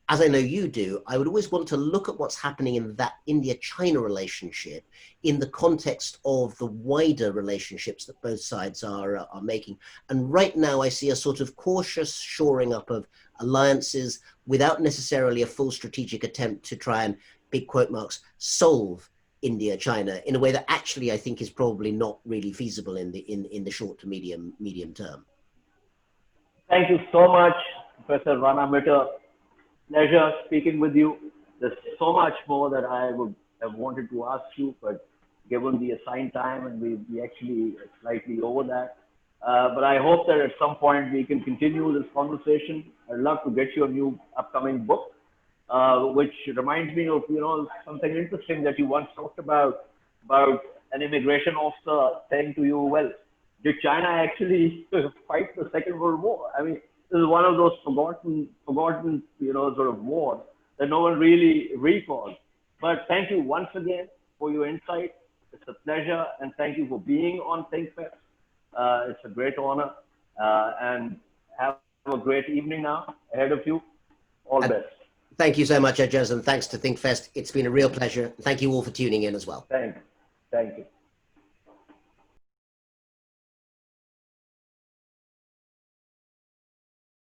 B: as I know you do, I would always want to look at what's happening in that India-China relationship in the context of the wider relationships that both sides are making. And right now I see a sort of cautious shoring up of alliances without necessarily a full strategic attempt to try and, big quote marks, solve India, China, in a way that actually I think is probably not really feasible in the short to medium term.
A: Thank you so much, Professor Rana Mitter. Pleasure speaking with you. There's so much more that I would have wanted to ask you, but given the assigned time, and we actually slightly over that. But I hope that at some point we can continue this conversation. I'd love to get your new upcoming book, which reminds me of something interesting that you once talked about an immigration officer saying to you, "Well, did China actually fight the Second World War?" I mean, this is one of those forgotten sort of wars that no one really recalls. But thank you once again for your insight. It's a pleasure, and thank you for being on ThinkFest. It's a great honor, and have a great evening now ahead of you. All the best.
B: Thank you so much, Ejaz, and thanks to ThinkFest. It's been a real pleasure. Thank you all for tuning in as well.
A: Thank you.